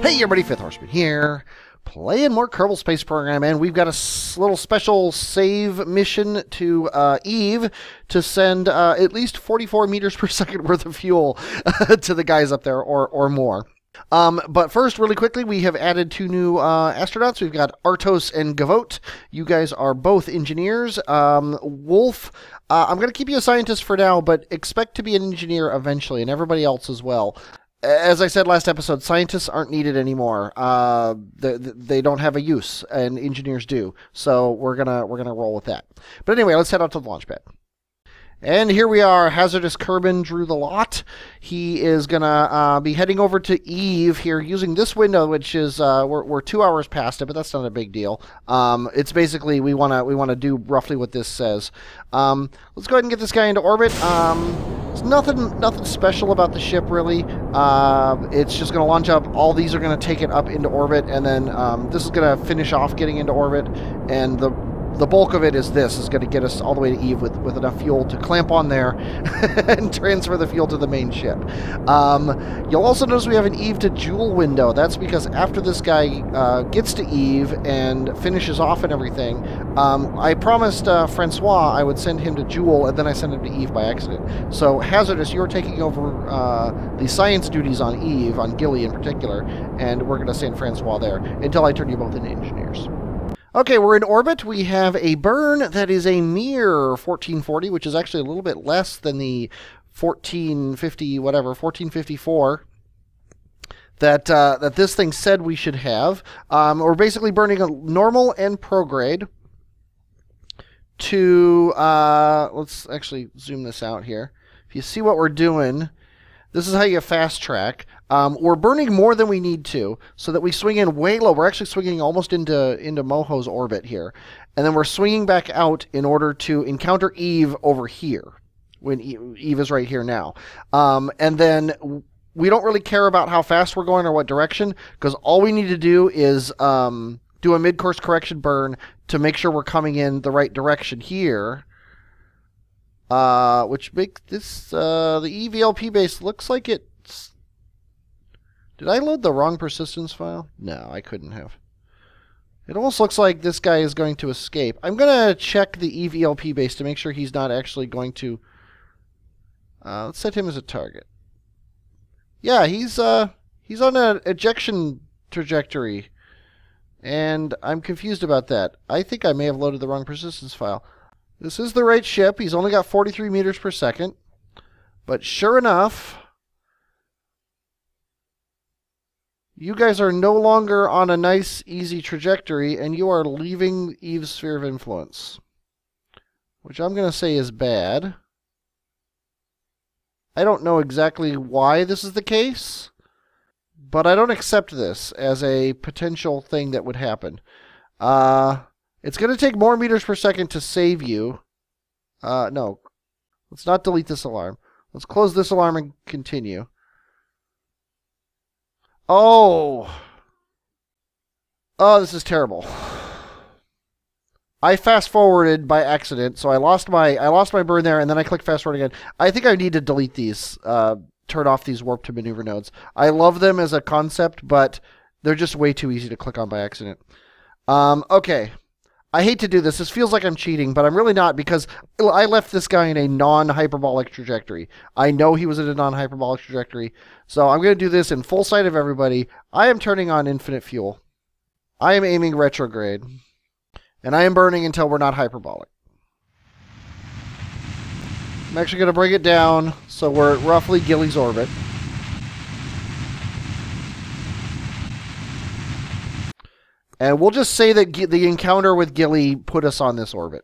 Hey everybody, Fifth Horseman here, playing more Kerbal Space Program, and we've got a little special save mission to Eve to send at least 44 meters per second worth of fuel to the guys up there, or more. But first, really quickly, we have added two new astronauts. We've got Artos and Gavote. You guys are both engineers. Wolf, I'm going to keep you a scientist for now, but expect to be an engineer eventually, and everybody else as well. As I said last episode, scientists aren't needed anymore. They don't have a use, and engineers do. So we're gonna roll with that. But anyway, let's head out to the launch pad. And here we are. Hazardous Kerbin drew the lot. He is gonna be heading over to Eve here using this window, which is we're 2 hours past it, but that's not a big deal. It's basically we wanna do roughly what this says. Let's go ahead and get this guy into orbit. There's nothing special about the ship really. It's just gonna launch up. All these are gonna take it up into orbit, and then this is gonna finish off getting into orbit, and the bulk of it is going to get us all the way to Eve with enough fuel to clamp on there and transfer the fuel to the main ship. You'll also notice we have an Eve to Joule window. That's because after this guy gets to Eve and finishes off and everything, I promised Francois I would send him to Joule, and then I sent him to Eve by accident. So Hazardous, you're taking over the science duties on Eve, on Gilly in particular, and we're going to send Francois there until I turn you both into engineers. Okay, we're in orbit. We have a burn that is a mere 1440, which is actually a little bit less than the 1454 that this thing said we should have. We're basically burning a normal and prograde to, let's actually zoom this out here. If you see what we're doing, this is how you fast track. We're burning more than we need to, so that we swing in way low. We're actually swinging almost into Moho's orbit here. And then we're swinging back out in order to encounter Eve over here, when Eve is right here now. And then we don't really care about how fast we're going or what direction, because all we need to do is do a mid-course correction burn to make sure we're coming in the right direction here. Which makes this, the EVLP base looks like it's... Did I load the wrong persistence file? No, I couldn't have. It almost looks like this guy is going to escape. I'm going to check the EVLP base to make sure he's not actually going to... let's set him as a target. Yeah, he's on an ejection trajectory. And I'm confused about that. I think I may have loaded the wrong persistence file. This is the right ship. He's only got 43 meters per second. But sure enough, you guys are no longer on a nice, easy trajectory, and you are leaving Eve's sphere of influence. Which I'm going to say is bad. I don't know exactly why this is the case, but I don't accept this as a potential thing that would happen. It's going to take more meters per second to save you. No. Let's not delete this alarm. Let's close this alarm and continue. Oh. Oh, this is terrible. I fast forwarded by accident, so I lost my burn there, and then I clicked fast forward again. I think I need to delete these, turn off these warp to maneuver nodes. I love them as a concept, but they're just way too easy to click on by accident. Okay. I hate to do this. This feels like I'm cheating, but I'm really not, because I left this guy in a non-hyperbolic trajectory. I know he was in a non-hyperbolic trajectory, so I'm going to do this in full sight of everybody. I am turning on infinite fuel. I am aiming retrograde, and I am burning until we're not hyperbolic. I'm actually going to bring it down so we're at roughly Gilly's orbit. And we'll just say that the encounter with Gilly put us on this orbit.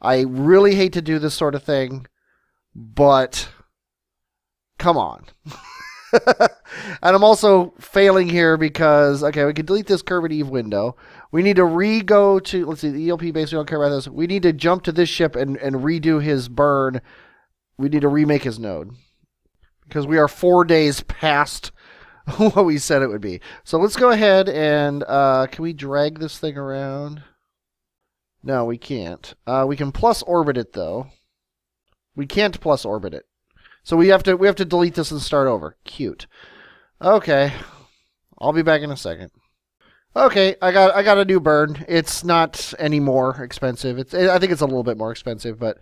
I really hate to do this sort of thing, but come on. And I'm also failing here because, okay, we can delete this Kerbin Eve window. We need to re-go to, let's see, the ELP base, we don't care about this. We need to jump to this ship and redo his burn. We need to remake his node, because we are 4 days past what we said it would be. So let's go ahead and, can we drag this thing around? No, we can't. We can plus orbit it, though. We can't plus orbit it. So we have to delete this and start over. Cute. Okay. I'll be back in a second. Okay, I got a new burn. It's not any more expensive. I think it's a little bit more expensive, but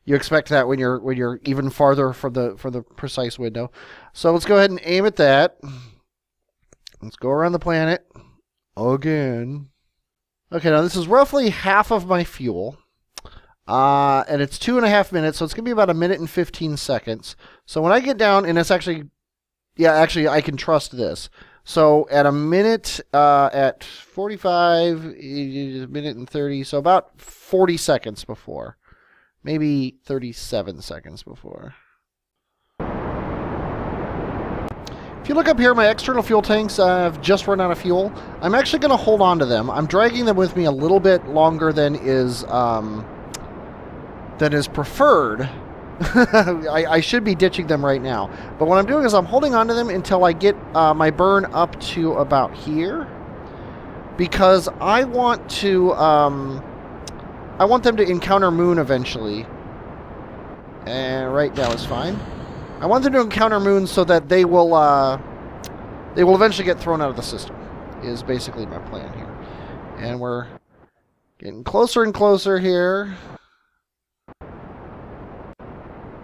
you expect that when you're even farther from the precise window. So let's go ahead and aim at that. Let's go around the planet again. Okay, now this is roughly half of my fuel. And it's 2.5 minutes, so it's going to be about 1 minute and 15 seconds. So when I get down, and it's actually, yeah, actually I can trust this. So at 1 minute, at 45, 1 minute and 30, so about 40 seconds before. Maybe 37 seconds before. If you look up here, my external fuel tanks have just run out of fuel. I'm actually going to hold on to them. I'm dragging them with me a little bit longer than is preferred. I should be ditching them right now. But what I'm doing is I'm holding on to them until I get my burn up to about here. Because I want them to encounter Moon eventually. And right now is fine. I want them to encounter Moon so that they will eventually get thrown out of the system, is basically my plan here. And we're getting closer and closer here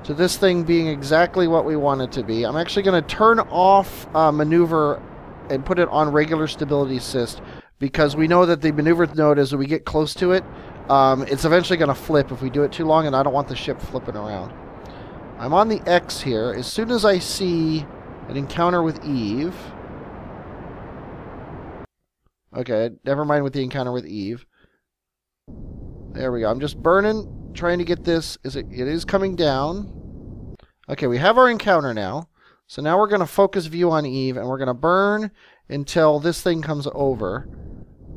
to this thing being exactly what we want it to be. I'm actually going to turn off maneuver and put it on regular stability assist, because we know that the maneuver node, as we get close to it, it's eventually going to flip if we do it too long, and I don't want the ship flipping around. I'm on the X here. As soon as I see an encounter with Eve... Okay, never mind with the encounter with Eve. There we go. I'm just burning, trying to get this. It is coming down. Okay, we have our encounter now. So now we're going to focus view on Eve, and we're going to burn until this thing comes over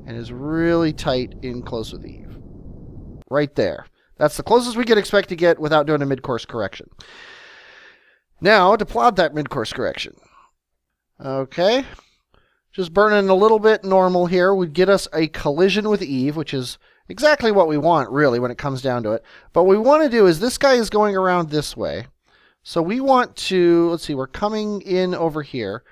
and is really tight in close with Eve. Right there. That's the closest we can expect to get without doing a mid-course correction. Now, to plot that mid-course correction. Okay. Just burning a little bit normal here would get us a collision with Eve, which is exactly what we want, really, when it comes down to it. But what we want to do is, this guy is going around this way. So we want to, let's see, we're coming in over here.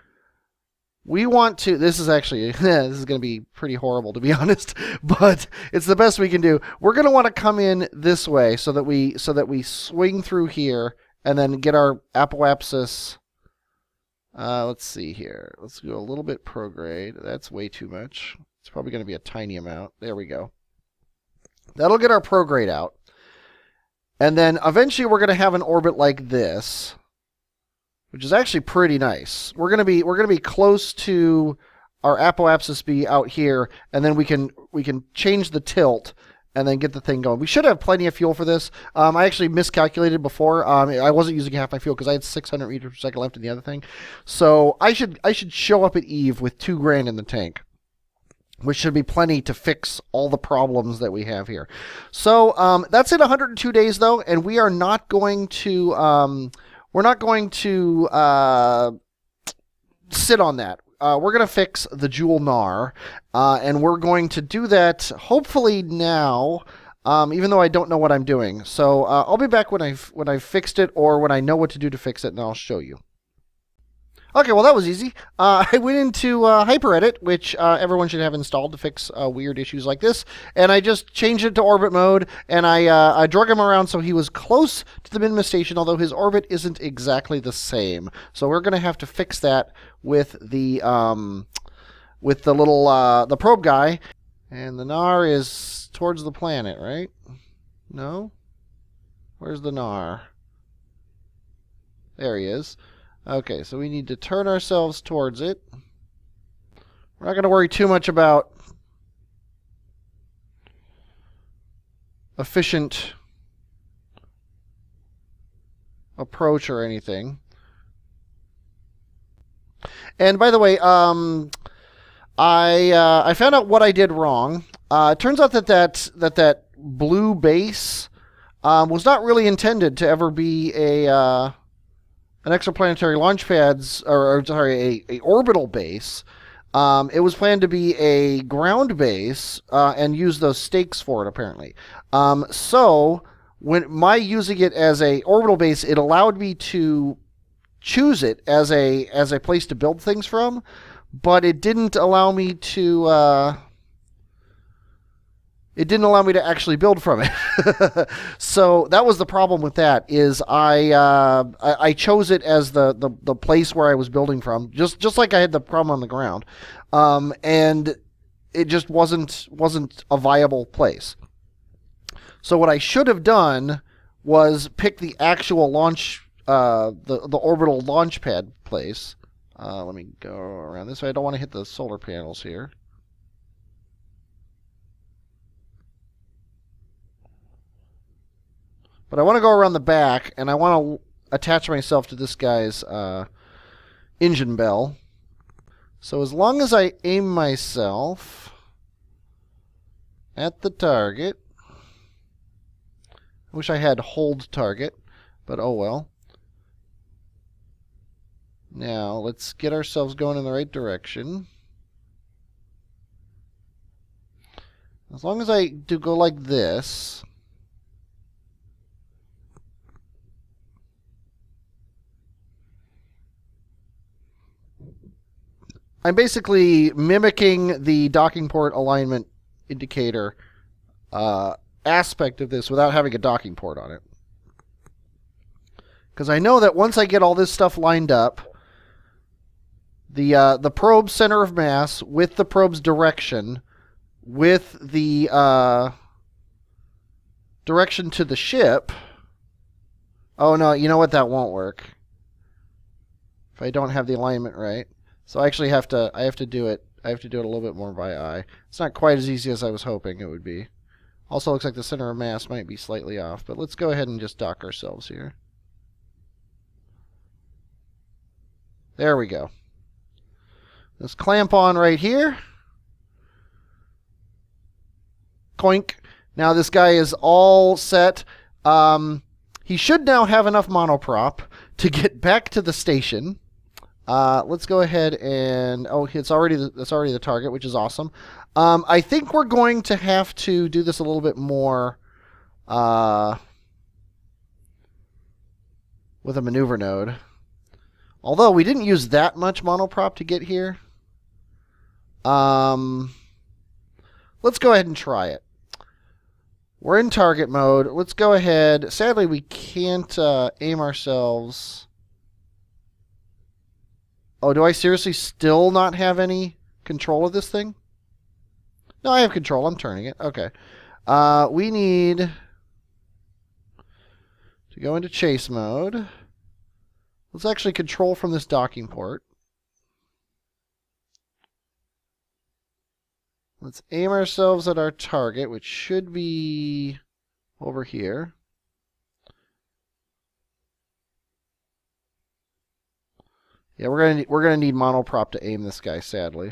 We want to, this is actually, this is going to be pretty horrible, to be honest, but it's the best we can do. We're going to want to come in this way so that we swing through here and then get our apoapsis. Let's see here. Let's go a little bit prograde. That's way too much. It's probably going to be a tiny amount. There we go. That'll get our prograde out. And then eventually we're going to have an orbit like this, which is actually pretty nice. We're gonna be close to our apoapsis B out here, and then we can change the tilt and then get the thing going. We should have plenty of fuel for this. I actually miscalculated before. I wasn't using half my fuel because I had 600 meters per second left in the other thing. So I should show up at Eve with 2 grand in the tank, which should be plenty to fix all the problems that we have here. So that's in 102 days though, and we are not going to. We're not going to sit on that. We're going to fix the Jewel Nar, and we're going to do that hopefully now, even though I don't know what I'm doing. So I'll be back when I've fixed it, or when I know what to do to fix it, and I'll show you. Okay, well that was easy. I went into HyperEdit, which everyone should have installed to fix weird issues like this, and I just changed it to orbit mode, and I drug him around so he was close to the Minima station, although his orbit isn't exactly the same. So we're going to have to fix that with the little the probe guy, and the Nar is towards the planet, right? No? Where's the Nar? There he is. Okay, so we need to turn ourselves towards it. We're not going to worry too much about efficient approach or anything. And by the way, I found out what I did wrong. It turns out that blue base was not really intended to ever be an exoplanetary launch pad's, or sorry, a orbital base. It was planned to be a ground base and use those stakes for it, apparently. So when my using it as a orbital base, it allowed me to choose it as a place to build things from. but it didn't allow me to... it didn't allow me to actually build from it. So that was the problem with that, is I chose it as the place where I was building from, just like I had the problem on the ground. And it just wasn't a viable place. So what I should have done was pick the actual launch, the orbital launch pad place. Let me go around this way. I don't want to hit the solar panels here. But I want to go around the back, and I want to attach myself to this guy's engine bell. So as long as I aim myself at the target, I wish I had hold target, but oh well. Now, let's get ourselves going in the right direction. As long as I do go like this, I'm basically mimicking the docking port alignment indicator aspect of this without having a docking port on it. Because I know that once I get all this stuff lined up, the probe's center of mass with the probe's direction, with the direction to the ship... Oh no, you know what? That won't work if I don't have the alignment right. So I actually have to do it. I have to do it a little bit more by eye. It's not quite as easy as I was hoping it would be. Also looks like the center of mass might be slightly off, but let's go ahead and just dock ourselves here. There we go. Let's clamp on right here. Coink. Now this guy is all set. He should now have enough monoprop to get back to the station. Let's go ahead and... Oh, it's already the target, which is awesome. I think we're going to have to do this a little bit more with a maneuver node. Although we didn't use that much monoprop to get here. Let's go ahead and try it. We're in target mode. Let's go ahead. Sadly, we can't aim ourselves. Oh, do I seriously still not have any control of this thing? No, I have control. I'm turning it. Okay. We need to go into chase mode. Let's actually control from this docking port. Let's aim ourselves at our target, which should be over here. Yeah, we're gonna need monoprop to aim this guy, sadly.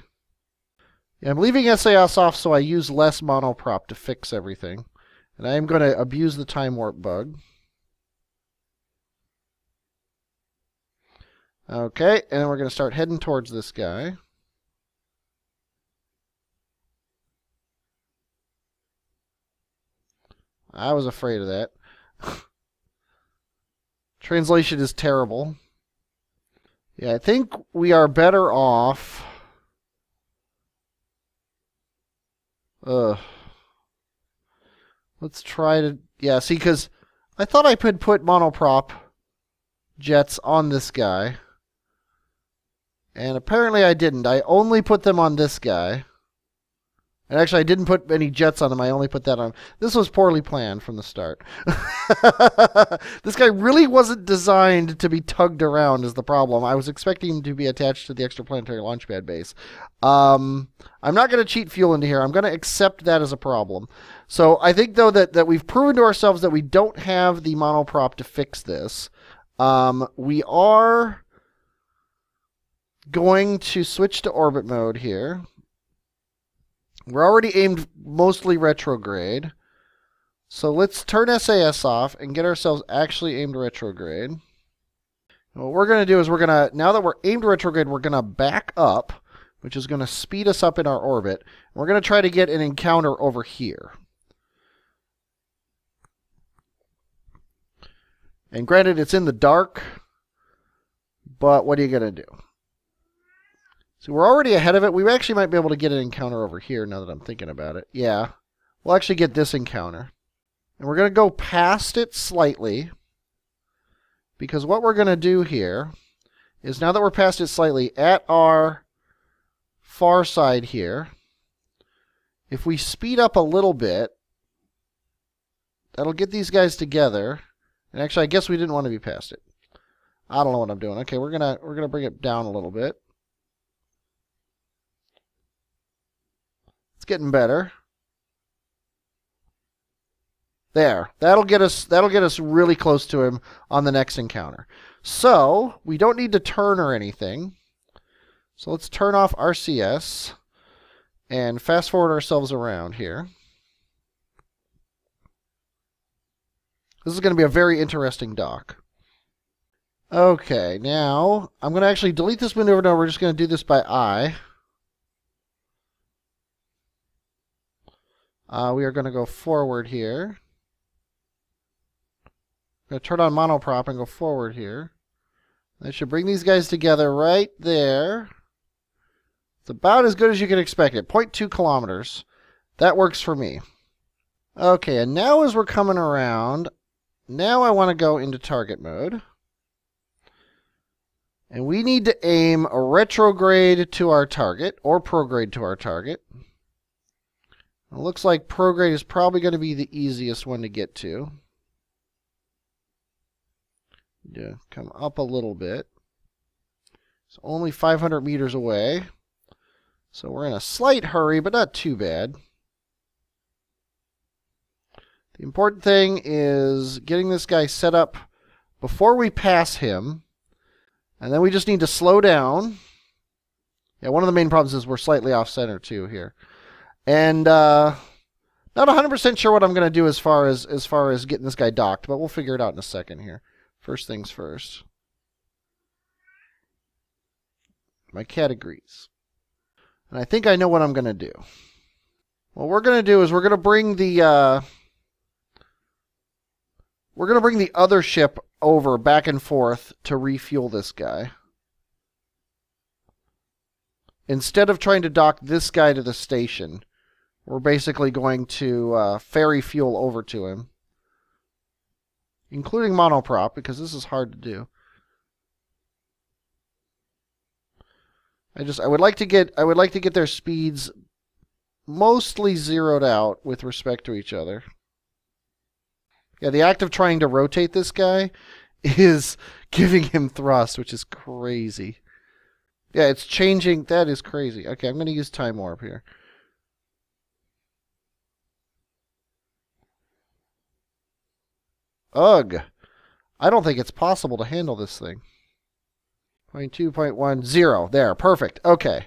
Yeah, I'm leaving SAS off so I use less monoprop to fix everything. And I am going to abuse the time warp bug. Okay, and then we're going to start heading towards this guy. I was afraid of that. Translation is terrible. Yeah, I think we are better off... Let's try to... Yeah, see, because I thought I could put monoprop jets on this guy. And apparently I didn't. I only put them on this guy. And actually, I didn't put any jets on him. I only put that on. This was poorly planned from the start. This guy really wasn't designed to be tugged around is the problem. I was expecting him to be attached to the extraplanetary launch pad base. I'm not going to cheat fuel into here. I'm going to accept that as a problem. So I think, though, that we've proven to ourselves that we don't have the monoprop to fix this. We are going to switch to orbit mode here. We're already aimed mostly retrograde. So let's turn SAS off and get ourselves actually aimed retrograde. And what we're going to do is now that we're aimed retrograde, we're going to back up, which is going to speed us up in our orbit. We're going to try to get an encounter over here. And granted, it's in the dark, but what are you going to do? So we're already ahead of it. We actually might be able to get an encounter over here now that I'm thinking about it. Yeah. We'll actually get this encounter. And we're going to go past it slightly. Because what we're going to do here is now that we're past it slightly, at our far side here, if we speed up a little bit, that'll get these guys together. And actually, I guess we didn't want to be past it. I don't know what I'm doing. Okay, we're gonna bring it down a little bit. It's getting better. There. That'll get us really close to him on the next encounter. So, we don't need to turn or anything. So let's turn off RCS and fast forward ourselves around here. This is going to be a very interesting dock. Okay, now I'm going to actually delete this maneuver. No, we're just going to do this by eye. We are going to go forward here. I'm going to turn on monoprop and go forward here. That should bring these guys together right there. It's about as good as you can expect it. 0.2 kilometers. That works for me. Okay, and now as we're coming around, now I want to go into target mode. And we need to aim a retrograde to our target, or prograde to our target. It looks like prograde is probably going to be the easiest one to get to. Yeah, come up a little bit. It's only 500 meters away. So we're in a slight hurry, but not too bad. The important thing is getting this guy set up before we pass him. And then we just need to slow down. Yeah, one of the main problems is we're slightly off center too here. And not 100% sure what I'm going to do as far as getting this guy docked, but we'll figure it out in a second here. First things first. My cat agrees. And I think I know what I'm going to do. What we're going to do is we're going to bring the other ship over back and forth to refuel this guy. Instead of trying to dock this guy to the station, we're basically going to ferry fuel over to him, including monoprop, because this is hard to do. I would like to get their speeds mostly zeroed out with respect to each other. Yeah, the act of trying to rotate this guy is giving him thrust, which is crazy. Yeah, it's changing. That is crazy. Okay, I'm going to use time warp here. Ugh. I don't think it's possible to handle this thing. 0.2.10. There, perfect. Okay.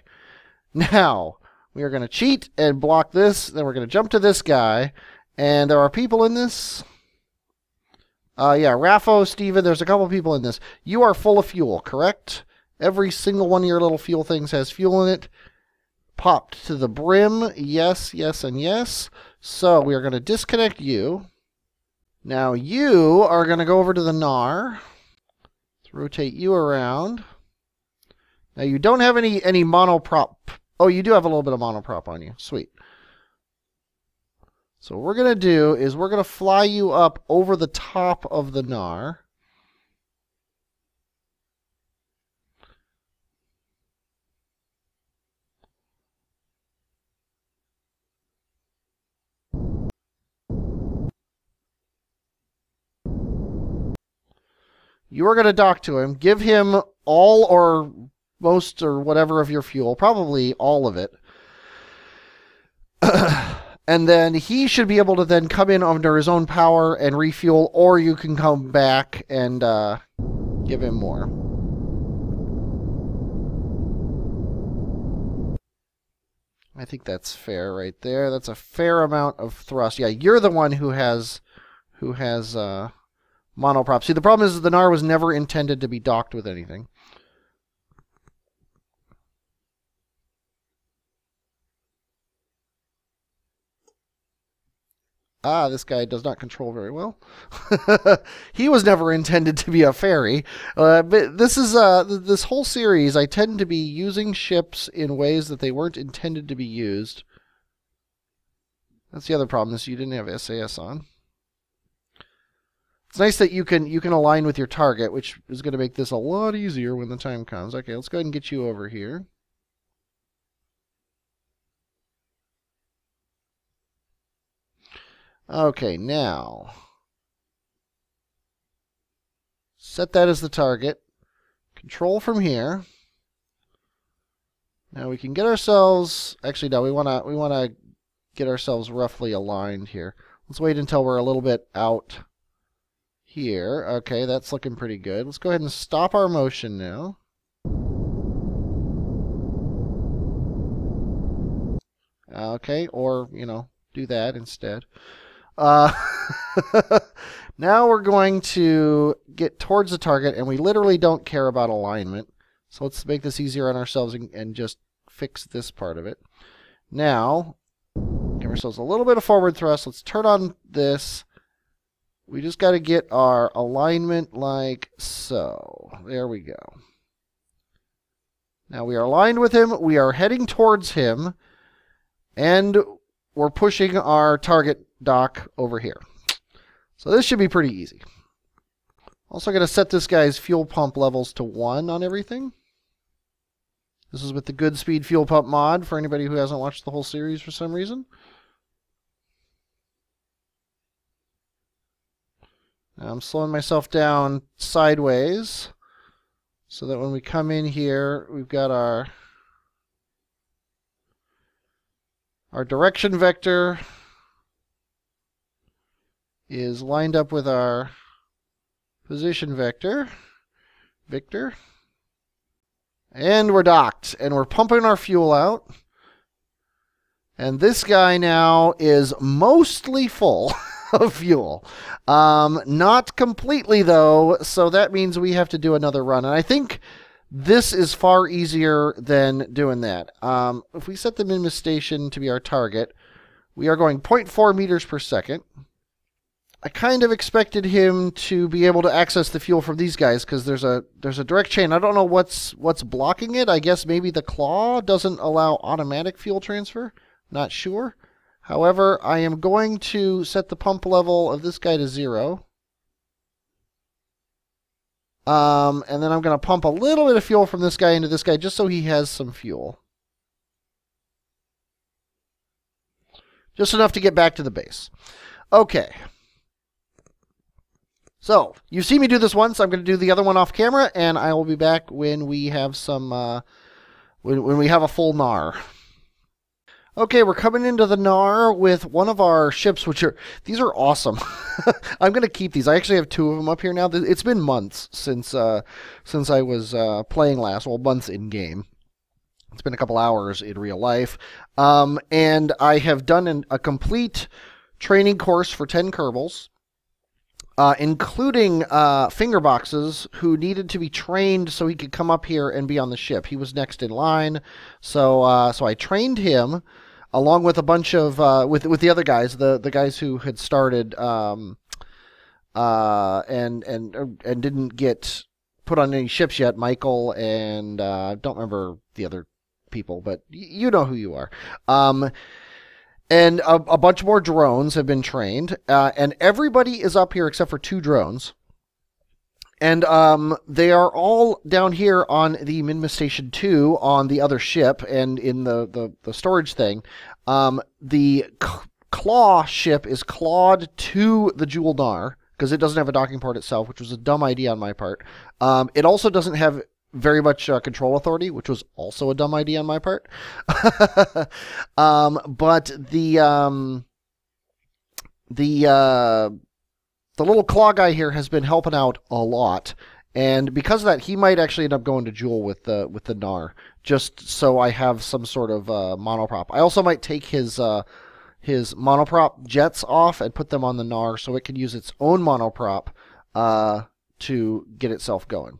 Now, we are going to cheat and block this. Then we're going to jump to this guy. And there are people in this. Yeah, Raffo, Steven, there's a couple people in this. You are full of fuel, correct? Every single one of your little fuel things has fuel in it. Popped to the brim. Yes, yes, and yes. So we are going to disconnect you. Now you are going to go over to the NAR. Let's rotate you around. Now you don't have any monoprop. Oh, you do have a little bit of monoprop on you. Sweet. So what we're going to do is we're going to fly you up over the top of the NAR. You are going to dock to him, give him all or most or whatever of your fuel, probably all of it. And then he should be able to then come in under his own power and refuel, or you can come back and give him more. I think that's fair right there. That's a fair amount of thrust. Yeah, you're the one who has monoprop. See, the problem is the NAR was never intended to be docked with anything. Ah, this guy does not control very well. He was never intended to be a ferry. But this is this whole series. I tend to be using ships in ways that they weren't intended to be used. That's the other problem. Is you didn't have SAS on. It's nice that you can align with your target, which is going to make this a lot easier when the time comes. Okay, let's go ahead and get you over here. Okay, now set that as the target. Control from here. Now we can get ourselves. Actually, no, we wanna get ourselves roughly aligned here. Let's wait until we're a little bit out here. Okay, that's looking pretty good. Let's go ahead and stop our motion now. Okay, or do that instead. Now we're going to get towards the target, and we literally don't care about alignment. So let's make this easier on ourselves and just fix this part of it. Now, give ourselves a little bit of forward thrust. Let's turn on this. We just got to get our alignment like so. There we go. Now we are aligned with him. We are heading towards him. And we're pushing our target dock over here. So this should be pretty easy. Also going to set this guy's fuel pump levels to 1 on everything. This is with the Good Speed fuel pump mod for anybody who hasn't watched the whole series for some reason. Now I'm slowing myself down sideways so that when we come in here, we've got our direction vector is lined up with our position vector, Victor. And we're docked, and we're pumping our fuel out. And this guy now is mostly full of fuel. Not completely, though, so that means we have to do another run. And I think this is far easier than doing that. If we set the min station to be our target, we are going 0.4 meters per second. I kind of expected him to be able to access the fuel from these guys because there's a direct chain. I don't know what's blocking it. I guess maybe the claw doesn't allow automatic fuel transfer. Not sure. However, I am going to set the pump level of this guy to 0. And then I'm going to pump a little bit of fuel from this guy into this guy just so he has some fuel. Just enough to get back to the base. Okay. So, you've seen me do this once. I'm going to do the other one off camera, and I will be back when we have some, when we have a full NAR. Okay, we're coming into the NAR with one of our ships, these are awesome. I'm going to keep these. I actually have 2 of them up here now. It's been months since I was playing last. Well, months in game. It's been a couple hours in real life. And I have done a complete training course for 10 Kerbals. Including Fingerboxes, who needed to be trained so he could come up here and be on the ship. He was next in line, so I trained him along with a bunch of with the other guys, the guys who had started and didn't get put on any ships yet. Michael and don't remember the other people, but you know who you are. And a bunch more drones have been trained, and everybody is up here except for 2 drones. And they are all down here on the Minmus Station 2 on the other ship and in the storage thing. The Claw ship is clawed to the Jewel NAR because it doesn't have a docking port itself, which was a dumb idea on my part. It also doesn't have very much control authority, which was also a dumb idea on my part. But the little claw guy here has been helping out a lot, and because of that, he might actually end up going to Jewel with the NAR, just so I have some sort of monoprop. I also might take his monoprop jets off and put them on the NAR so it can use its own monoprop to get itself going.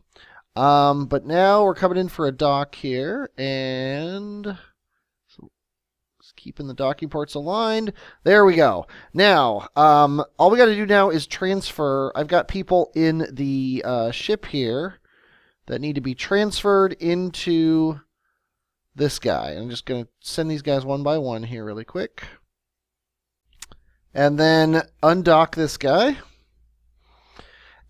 But now we're coming in for a dock here, and so let's keeping the docking ports aligned. There we go. Now, all we got to do now is transfer. I've got people in the ship here that need to be transferred into this guy. I'm just going to send these guys one by one here really quick. And then undock this guy.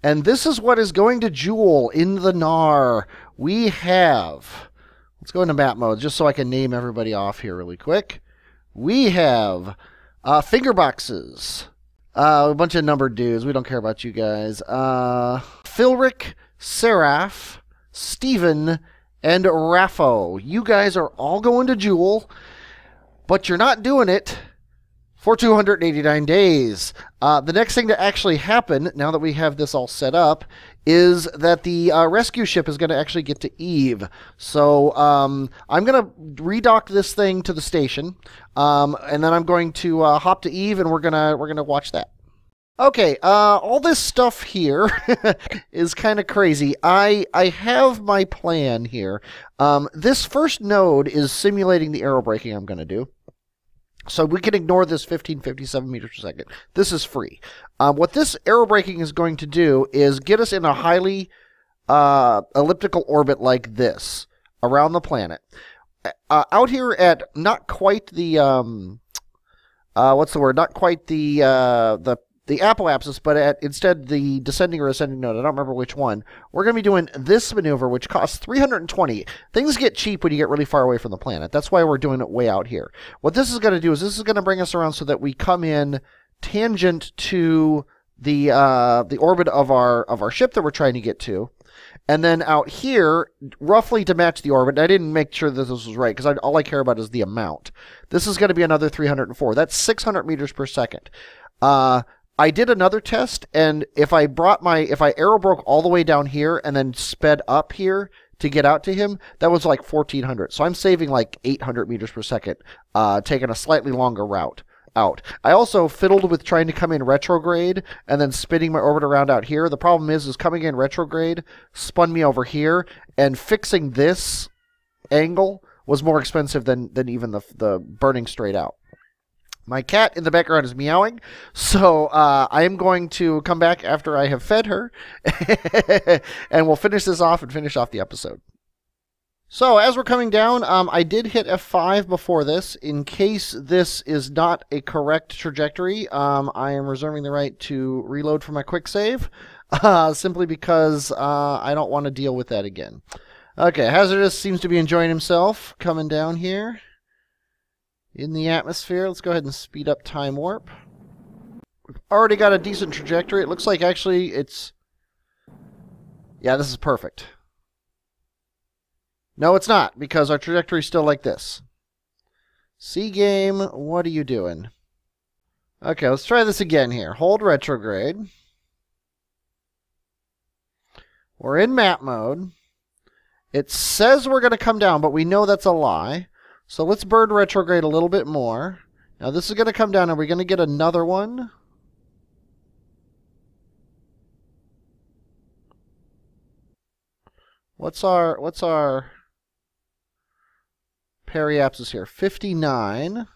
And this is what is going to jewel in the NAR. We have, let's go into map mode just so I can name everybody off here really quick. We have finger boxes. A bunch of numbered dudes. We don't care about you guys. Philric, Seraph, Steven, and Raffo. You guys are all going to jewel, but you're not doing it for 289 days. The next thing to actually happen, now that we have this all set up, is that the rescue ship is going to actually get to Eve. So I'm going to redock this thing to the station, and then I'm going to hop to Eve, and we're gonna watch that. Okay, all this stuff here is kind of crazy. I have my plan here. This first node is simulating the aerobraking I'm going to do. So we can ignore this 1557 meters per second. This is free. What this aerobraking is going to do is get us in a highly elliptical orbit like this around the planet. Out here at not quite the what's the word? Not quite the apoapsis, but at instead the descending or ascending node. I don't remember which one. We're going to be doing this maneuver, which costs 320. Things get cheap when you get really far away from the planet. That's why we're doing it way out here. What this is going to do is this is going to bring us around so that we come in tangent to the orbit of our ship that we're trying to get to. And then out here, roughly to match the orbit, I didn't make sure that this was right, because all I care about is the amount. This is going to be another 304. That's 600 meters per second. I did another test, and if I arrow broke all the way down here and then sped up here to get out to him, that was like 1,400. So I'm saving like 800 meters per second, taking a slightly longer route out. I also fiddled with trying to come in retrograde and then spinning my orbit around out here. The problem is coming in retrograde spun me over here, and fixing this angle was more expensive than even the burning straight out. My cat in the background is meowing, so I am going to come back after I have fed her, and we'll finish this off and finish off the episode. So, as we're coming down, I did hit F5 before this. In case this is not a correct trajectory, I am reserving the right to reload for my quick save, simply because I don't want to deal with that again. Okay, Hazardous seems to be enjoying himself coming down here in the atmosphere. Let's go ahead and speed up time warp. We've already got a decent trajectory. It looks like actually it's... Yeah, this is perfect. No, it's not, because our trajectory is still like this. C-Game, what are you doing? Okay, let's try this again here. Hold retrograde. We're in map mode. It says we're going to come down, but we know that's a lie. So let's burn retrograde a little bit more. Now this is going to come down, and we're going to get another one. What's our periapsis here? 59.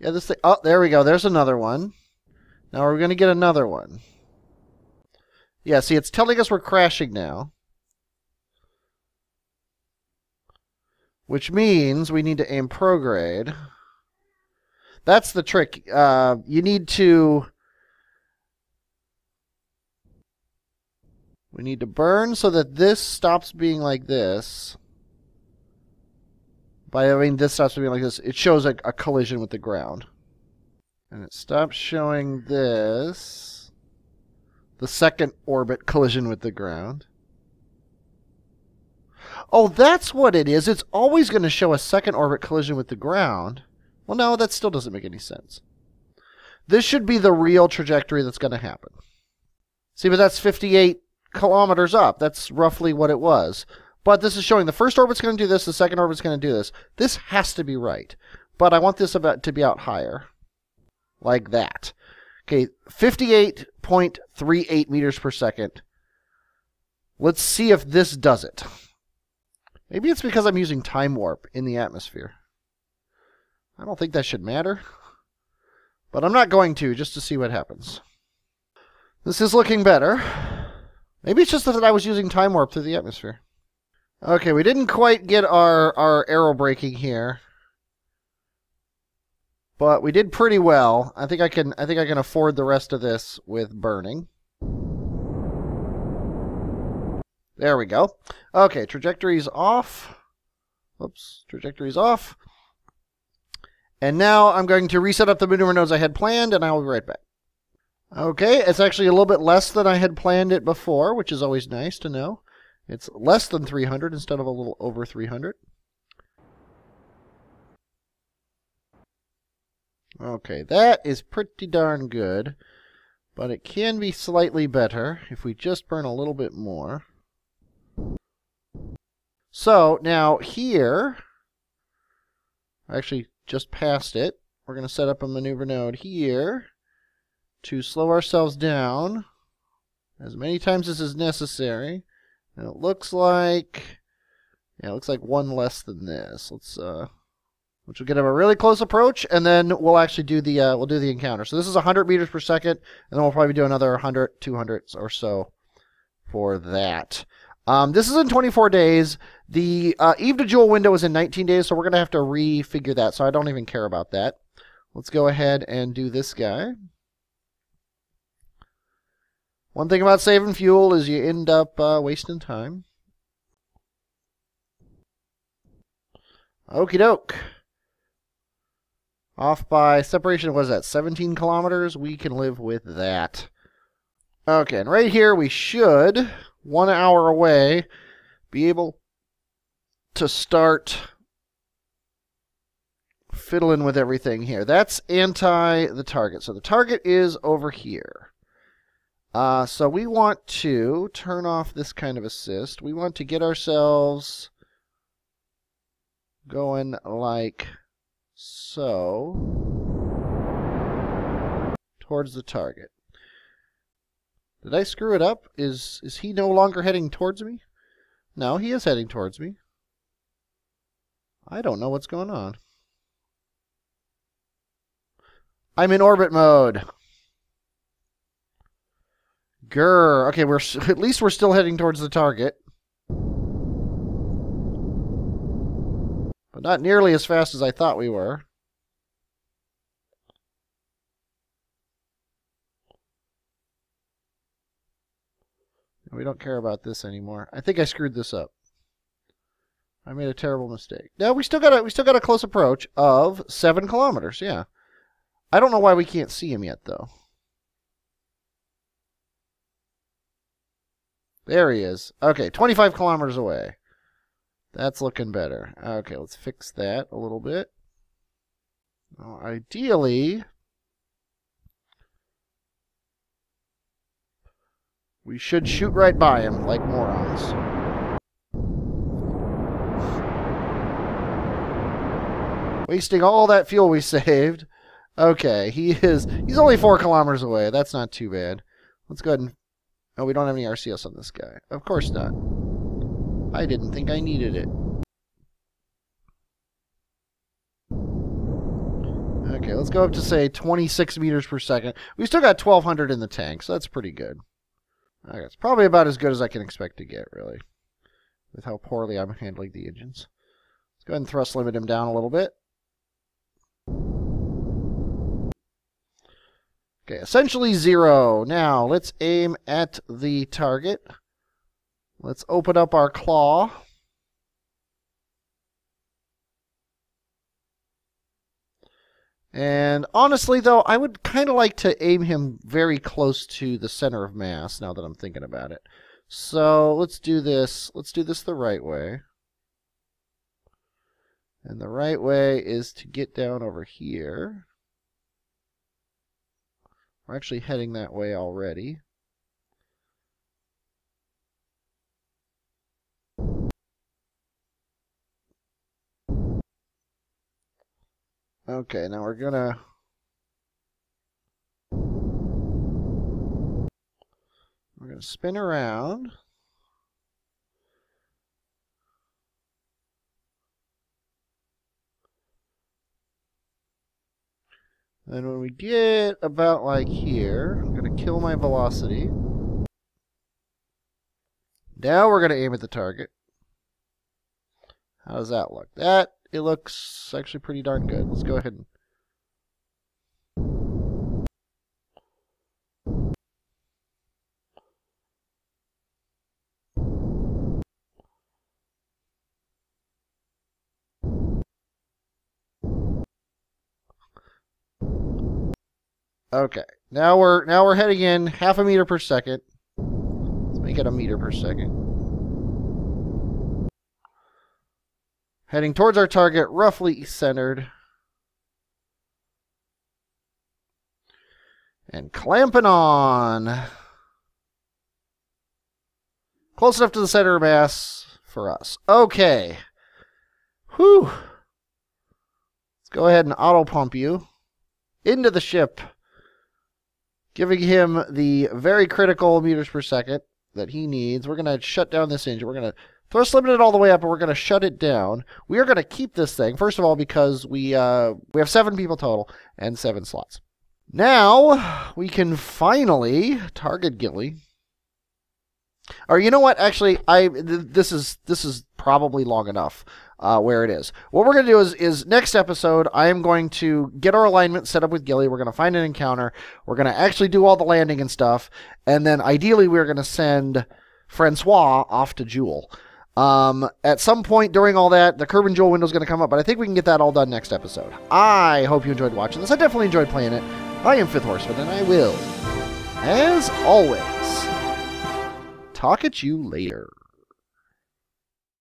Yeah, this thing. Oh, there we go. There's another one. Now we're going to get another one. Yeah, see, it's telling us we're crashing now. Which means we need to aim prograde. That's the trick. You need to... We need to burn so that this stops being like this. By, I mean, this stops being like this. It shows a collision with the ground. And it stops showing this. The second orbit collision with the ground. Oh, that's what it is. It's always going to show a second orbit collision with the ground. Well, no, that still doesn't make any sense. This should be the real trajectory that's going to happen. See, but that's 58 kilometers up. That's roughly what it was. But this is showing the first orbit's going to do this, the second orbit's going to do this. This has to be right. But I want this to be out higher. Like that. Okay, 58.38 meters per second. Let's see if this does it. Maybe it's because I'm using time warp in the atmosphere. I don't think that should matter. But I'm not going to, just to see what happens. This is looking better. Maybe it's just that I was using time warp through the atmosphere. Okay, we didn't quite get our aero braking here. But we did pretty well. I think I can afford the rest of this with burning. There we go. Okay, trajectory's off. Oops, trajectory's off. And now I'm going to reset up the maneuver nodes I had planned, and I will be right back. Okay, it's actually a little bit less than I had planned it before, which is always nice to know. It's less than 300 instead of a little over 300. Okay, that is pretty darn good, but it can be slightly better if we just burn a little bit more. So now here, actually just past it, we're going to set up a maneuver node here to slow ourselves down as many times as is necessary. And it looks like, yeah, it looks like one less than this. Which will get him a really close approach, and then we'll actually do the we'll do the encounter. So this is 100 meters per second, and then we'll probably do another 100, 200 or so for that. This is in 24 days. The Eve to Jewel window is in 19 days, so we're going to have to refigure that, so I don't even care about that. Let's go ahead and do this guy. One thing about saving fuel is you end up wasting time. Okie doke. Off by separation, what is that, 17 kilometers? We can live with that. Okay, and right here we should, 1 hour away, be able to start fiddling with everything here. That's anti the target. So the target is over here. So we want to turn off this kind of assist. We want to get ourselves going like so towards the target. Did I screw it up? Is he no longer heading towards me? No, he is heading towards me. I don't know what's going on. I'm in orbit mode. Grr. Okay, at least we're still heading towards the target. But not nearly as fast as I thought we were. We don't care about this anymore. I think I screwed this up. I made a terrible mistake. No, we still got a close approach of 7 kilometers. Yeah. I don't know why we can't see him yet, though. There he is. Okay, 25 kilometers away. That's looking better. Okay, let's fix that a little bit. Now, ideally, we should shoot right by him like morons. Wasting all that fuel we saved. Okay, he's only 4 kilometers away. That's not too bad. Let's go ahead and... Oh, we don't have any RCS on this guy. Of course not. I didn't think I needed it. Okay, let's go up to, say, 26 meters per second. We still got 1,200 in the tank, so that's pretty good. Okay, it's probably about as good as I can expect to get, really, with how poorly I'm handling the engines. Let's go ahead and thrust limit him down a little bit. Okay, essentially 0. Now, let's aim at the target. Let's open up our claw. And honestly, though, I would kind of like to aim him very close to the center of mass, now that I'm thinking about it. So, let's do this. Let's do this the right way. And the right way is to get down over here. We're actually heading that way already. Okay, now we're gonna spin around. And when we get about like here, I'm going to kill my velocity. Now we're going to aim at the target. How does that look? It looks actually pretty darn good. Let's go ahead and... Okay, now we're heading in 0.5 meter per second. Let's make it 1 meter per second. Heading towards our target, roughly centered. And clamping on. Close enough to the center of mass for us. Okay. Whew. Let's go ahead and auto pump you into the ship, giving him the very critical meters per second that he needs. We're going to shut down this engine. We're going to thrust limit it all the way up, and we're going to shut it down. We are going to keep this thing, first of all, because we have 7 people total and 7 slots. Now, we can finally target Gilly. Or you know what? Actually, this is probably long enough where it is. What we're going to do is next episode, I am going to get our alignment set up with Gilly. We're going to find an encounter. We're going to actually do all the landing and stuff. And then ideally, we're going to send Francois off to Jewel. At some point during all that, the Curb and Jewel window is going to come up, but I think we can get that all done next episode. I hope you enjoyed watching this. I definitely enjoyed playing it. I am Fifth Horseman, and I will, as always, talk at you later.